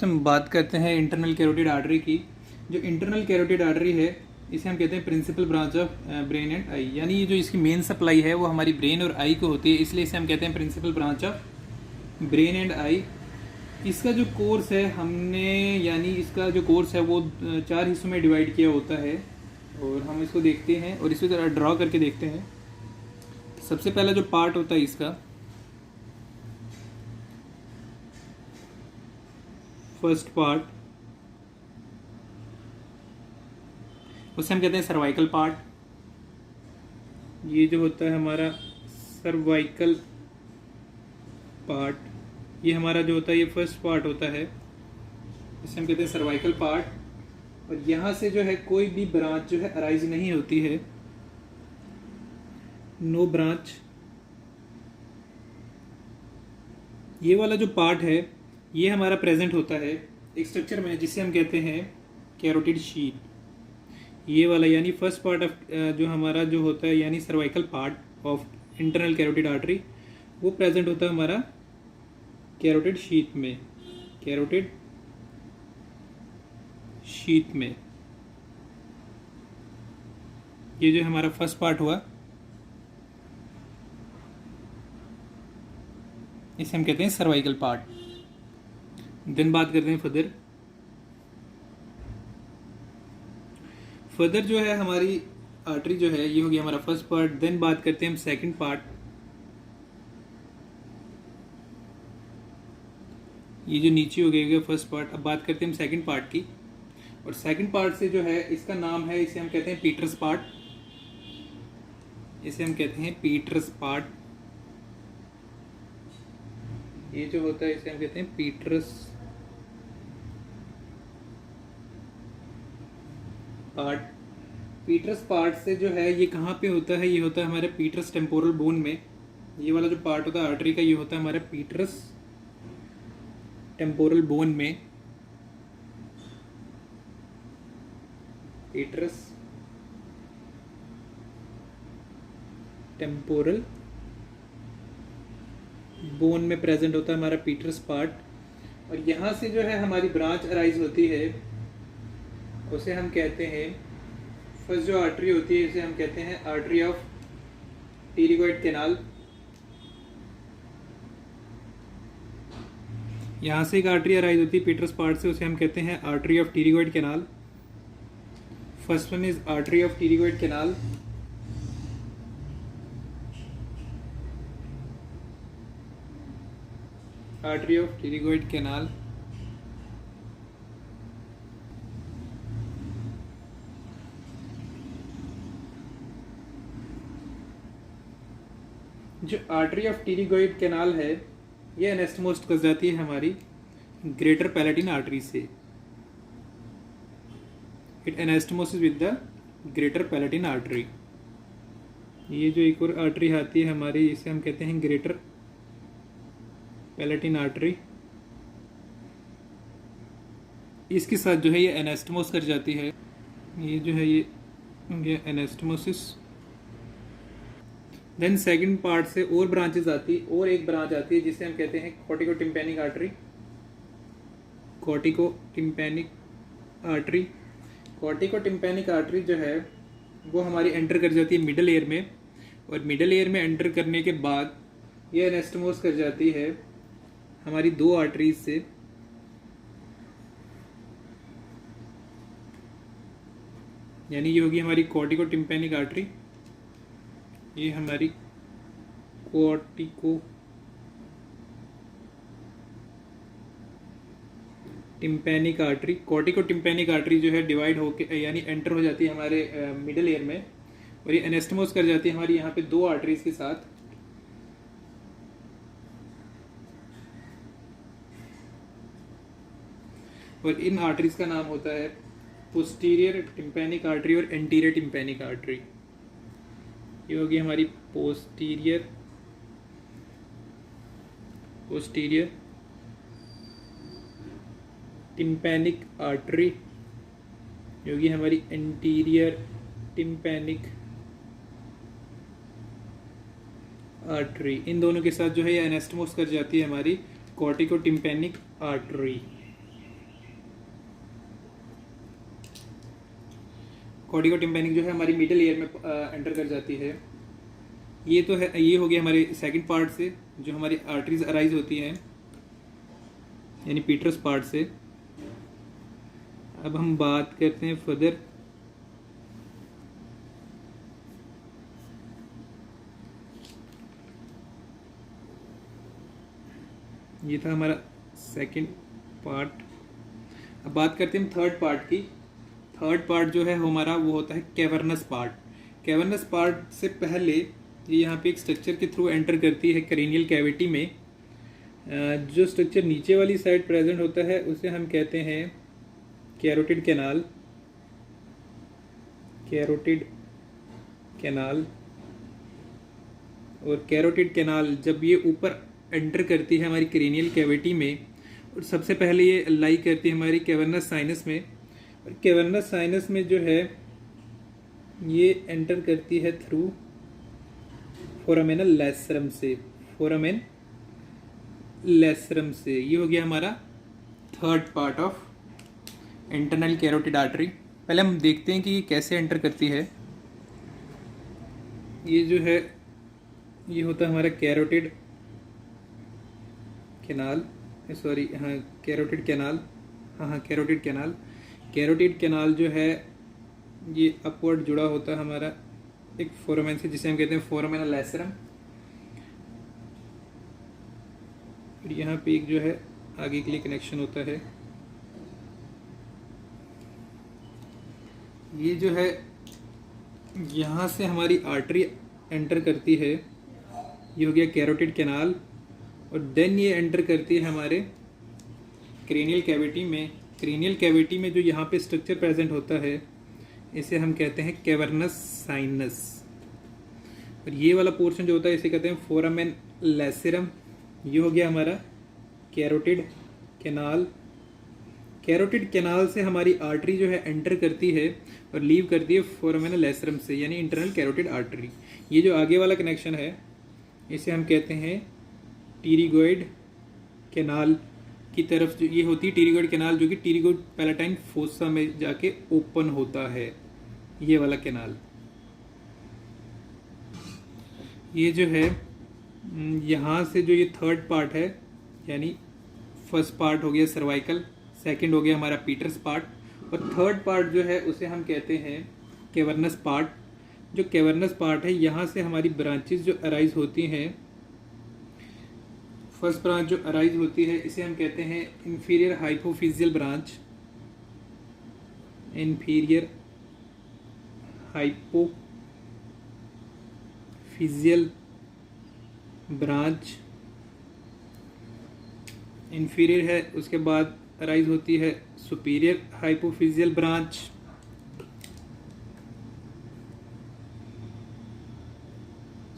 से हम बात करते हैं इंटरनल कैरोटिड आर्टरी की। जो इंटरनल कैरोटिड आर्टरी है इसे हम कहते हैं principal branch of brain and eye, यानी ये जो इसकी मेन सप्लाई है वो हमारी ब्रेन और आई को होती है, इसलिए इसे हम कहते हैं principal branch of brain and eye. इसका जो कोर्स है हमने यानी इसका जो कोर्स है वो 4 हिस्सों में डिवाइड किया होता है और हम इसको देखते हैं और इसी तरह ड्रॉ करके देखते हैं। सबसे पहला जो पार्ट होता है इसका फर्स्ट पार्ट, उसे हम कहते हैं सर्वाइकल पार्ट। ये जो होता है हमारा सर्वाइकल पार्ट, ये हमारा जो होता है ये फर्स्ट पार्ट होता है, इसे हम कहते हैं सर्वाइकल पार्ट। और यहाँ से जो है कोई भी ब्रांच जो है अराइज नहीं होती है, नो ब्रांच। ये वाला जो पार्ट है ये हमारा प्रेजेंट होता है एक स्ट्रक्चर में जिसे हम कहते हैं कैरोटिड शीट। ये वाला यानी फर्स्ट पार्ट ऑफ जो हमारा जो होता है यानी cervical part of internal carotid artery वो प्रेजेंट होता है हमारा कैरोटिड शीट में, कैरोटिड शीट में। ये जो हमारा फर्स्ट पार्ट हुआ इसे हम कहते हैं सर्वाइकल पार्ट। देन बात करते हैं फर्दर जो है हमारी आर्टरी जो है ये हो गया हमारा फर्स्ट पार्ट। देन बात करते हैं हम सेकंड पार्ट, ये जो नीचे हो गया फर्स्ट पार्ट। अब बात करते हैं हम सेकंड पार्ट की, और सेकंड पार्ट से जो है इसका नाम है, इसे हम कहते हैं पीटर्स पार्ट। इसे हम कहते हैं पीटर्स पार्ट। ये जो होता है इसे हम कहते हैं पीटर्स पार्ट। पीटर्स पार्ट से जो है ये कहाँ पे होता है, ये होता है हमारे पीटर्स टेम्पोरल बोन में। ये वाला जो पार्ट होता है आर्टरी का ये होता है हमारे पीटर्स टेम्पोरल बोन में, पीटर्स टेम्पोरल बोन में प्रेजेंट होता है हमारा पीटर्स पार्ट। और यहाँ से जो है हमारी ब्रांच अराइज होती है, उसे हम कहते हैं फर्स्ट जो आर्टरी होती है इसे हम कहते हैं आर्टरी ऑफ टीरिगोइड कैनाल। यहाँ से एक आर्टरी अराइज होती है पीटर्स पार्ट से, उसे हम कहते हैं artery of pterygoid canal. First one is artery of pterygoid canal. Artery of pterygoid canal जो आर्टरी ऑफ टीरिगोइड कैनाल है ये एनेस्टमोस्ट कर जाती है हमारी ग्रेटर पैलेटिन आर्टरी से। It anastomosis with the greater palatine artery. ये जो एक और आर्टरी आती है हमारी इसे हम कहते हैं ग्रेटर पैलेटिन आर्टरी। इसके साथ जो है ये एनेस्टमोस कर जाती है। ये जो है ये एनेस्टमोसिस। देन सेकंड पार्ट से और ब्रांचेस आती, और एक ब्रांच आती है जिसे हम कहते हैं cortico tympanic artery. Cortico tympanic artery. Cortico tympanic artery जो है वो हमारी एंटर कर जाती है मिडल ईयर में, और मिडल ईयर में एंटर करने के बाद ये एनेस्टमोस कर जाती है हमारी दो आर्टरीज से। यानी ये होगी हमारी कॉर्टिको टिम्पैनिक आर्टरी। ये हमारी cortico tympanic artery. Cortico tympanic artery जो है डिवाइड होके यानी एंटर हो जाती है हमारे मिडल ईयर में, और ये एनेस्टमोस कर जाती है हमारी यहाँ पे दो आर्टरीज के साथ। और इन आर्टरीज का नाम होता है पोस्टीरियर टिम्पैनिक आर्टरी और एंटीरियर टिम्पैनिक आर्टरी। ये होगी हमारी पोस्टीरियर टिम्पैनिक आर्टरी, ये होगी हमारी एंटीरियर टिम्पैनिक आर्टरी। इन दोनों के साथ जो है ये एनेस्टमोस कर जाती है हमारी कॉर्टिको टिम्पैनिक आर्टरी। कॉर्टिको-टिम्पैनिक जो है हमारी मिडिल ईयर में एंटर कर जाती है। ये तो है, ये हो गया हमारे सेकंड पार्ट से जो हमारी आर्टरीज अराइज होती हैं, यानी पीटरस पार्ट से। अब हम बात करते हैं फर्दर ये था हमारा सेकंड पार्ट। अब बात करते हैं हम थर्ड पार्ट की। थर्ड पार्ट जो है हमारा वो होता है कैवर्नस पार्ट। कैवर्नस पार्ट से पहले ये यहाँ पे एक स्ट्रक्चर के थ्रू एंटर करती है क्रेनियल कैविटी में। जो स्ट्रक्चर नीचे वाली साइड प्रेजेंट होता है उसे हम कहते हैं कैरोटिड कैनाल। कैरोटिड कैनाल और कैरोटिड कैनाल जब ये ऊपर एंटर करती है हमारी क्रेनियल कैविटी में, और सबसे पहले ये लाई करती है हमारी कैवर्नस साइनस में। और कैवर्नस साइनस में जो है ये एंटर करती है थ्रू फोरामेन लेसरम से। फोरामेन लेसरम से ये हो गया हमारा third part of internal carotid artery. पहले हम देखते हैं कि ये कैसे एंटर करती है। ये जो है ये होता है हमारा कैरोटिड कैनाल, सॉरी हाँ कैरोटिड कैनाल, हाँ कैरोटिड कैनाल। कैरोटिड कैनाल जो है ये अपवर्ड जुड़ा होता है हमारा एक फोरामेन से, जिसे हम कहते हैं फोरामेन लेसरम। फिर यहाँ पे एक जो है आगे के लिए कनेक्शन होता है। ये जो है यहाँ से हमारी आर्टरी एंटर करती है, ये हो गया कैरोटिड कैनाल। और देन ये एंटर करती है हमारे क्रेनियल कैविटी में। क्रेनियल कैविटी में जो यहाँ पे स्ट्रक्चर प्रेजेंट होता है इसे हम कहते हैं कैवर्नस साइनस। और ये वाला पोर्शन जो होता है इसे कहते हैं फोरामेन लेसरम। ये हो गया हमारा कैरोटिड कैनाल। कैरोटिड कैनाल से हमारी आर्टरी जो है एंटर करती है और लीव करती है फोरामेन लेसरम से, यानी इंटरनल कैरोटिड आर्टरी। ये जो आगे वाला कनेक्शन है इसे हम कहते हैं टीरिगोइड कैनाल की तरफ। जो ये होती है टीरिगोइड कैनाल, जो कि टीरिगोइड पैलेटाइन फोसा में जाके ओपन होता है, ये वाला कैनाल। ये जो है यहाँ से जो ये थर्ड पार्ट है, यानी फर्स्ट पार्ट हो गया सर्वाइकल, सेकंड हो गया हमारा पीटर्स पार्ट, और थर्ड पार्ट जो है उसे हम कहते हैं कैवर्नस पार्ट। जो कैवर्नस पार्ट है यहाँ से हमारी ब्रांचेस जो अराइज होती हैं, फर्स्ट ब्रांच जो अराइज होती है इसे हम कहते हैं inferior hypophyseal branch. Inferior hypophyseal branch inferior है। उसके बाद अराइज होती है superior hypophyseal branch.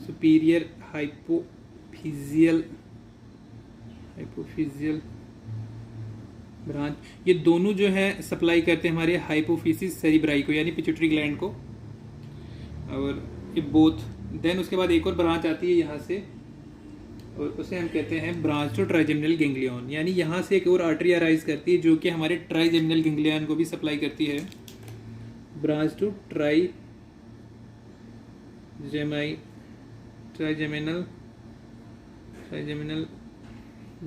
Superior hypophyseal branch, ये दोनों जो है सप्लाई करते हैं हमारे हाइपोफिसिस सेरिब्राई को, यानी पिट्यूटरी ग्लैंड को। और ये बोथ, देन उसके बाद एक और ब्रांच आती है यहाँ से, और उसे हम कहते हैं ब्रांच टू ट्राइजेमिनल गैंग्लियन। यानी यहाँ से एक और आर्टरी अराइज करती है जो कि हमारे ट्राइजेमिनल गैंग्लियन को भी सप्लाई करती है। ब्रांच टू ट्राइजेमिनल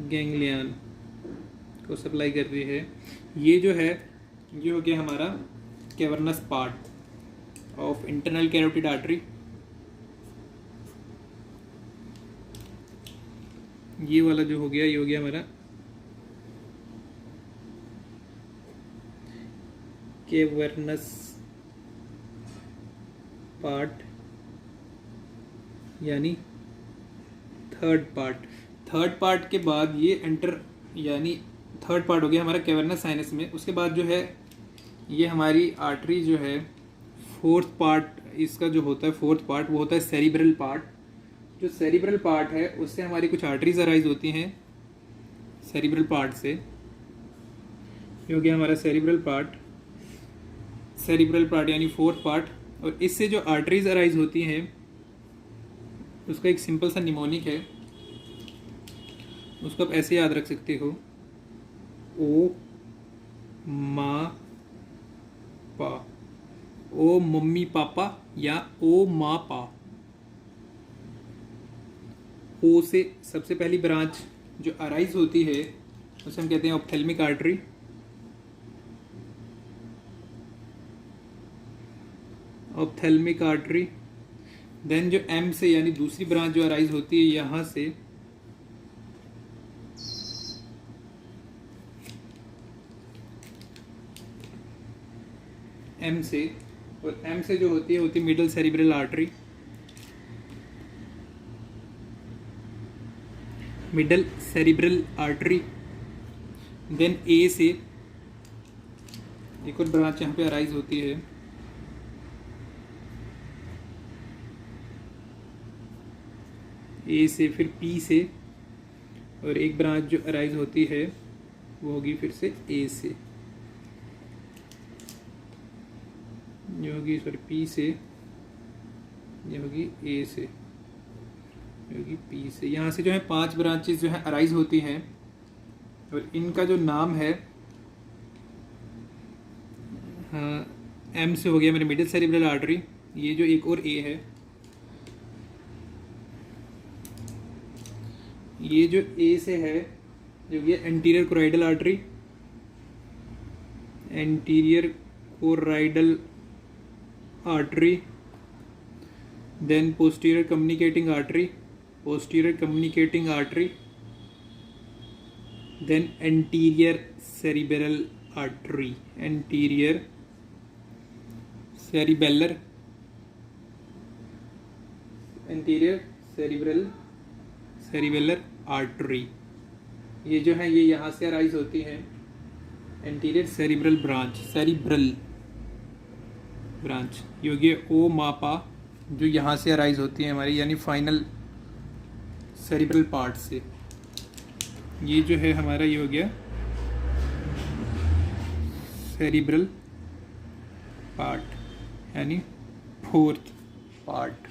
गैंग्लियन को सप्लाई कर रही है। ये जो है ये हो गया हमारा cavernous part of internal carotid artery. ये वाला जो हो गया ये हो गया हमारा कैवर्नस पार्ट, यानी थर्ड पार्ट। थर्ड पार्ट के बाद ये एंटर, यानी थर्ड पार्ट हो गया हमारा कैवर्नस साइनस में। उसके बाद जो है ये हमारी आर्टरी जो है फोर्थ पार्ट इसका जो होता है, फोर्थ पार्ट वो होता है सेरिब्रल पार्ट। जो सेरिब्रल पार्ट है उससे हमारी कुछ आर्टरीज अराइज होती हैं सेरिब्रल पार्ट से। ये हो गया हमारा सेरिब्रल पार्ट यानी फोर्थ पार्ट। और इससे जो आर्टरीज अराइज होती हैं उसका एक सिंपल सा निमोनिक है, उसको आप ऐसे याद रख सकते हो, ओ मा पा। ओ ओ मम्मी पापा या ओ माँ पा। ओ से सबसे पहली ब्रांच जो अराइज होती है उसे हम कहते हैं ophthalmic artery. Ophthalmic artery. Then जो एम से यानी दूसरी ब्रांच जो अराइज होती है यहाँ से, एम से, और एम से जो होती है middle cerebral artery. Middle cerebral artery. Then A से एक और ब्रांच यहाँ पे अराइज होती है, ए से, फिर पी से, और एक ब्रांच जो अराइज होती है वो होगी फिर से ए से, ये होगी सॉरी पी से, ये होगी ए से, ये होगी पी से। यहाँ से जो है 5 ब्रांचेस जो है अराइज होती हैं और इनका जो नाम है, हाँ, एम से हो गया मेरे मिडिल सेरिब्रल आर्टरी। ये जो एक और ए है, ये जो ए से है जो ये anterior choroidal artery, anterior choroidal artery. Then posterior communicating artery, posterior communicating artery. Then anterior cerebral artery, anterior cerebellar, anterior cerebellar artery. ये जो है ये यहाँ से अराइज होती है, anterior cerebral branch, cerebral branch. ये हो गया ओ मापा जो यहाँ से अराइज होती है हमारी, यानी फाइनल सेरिब्रल पार्ट से। ये जो है हमारा ये हो गया सेरिब्रल पार्ट, यानी 4th पार्ट।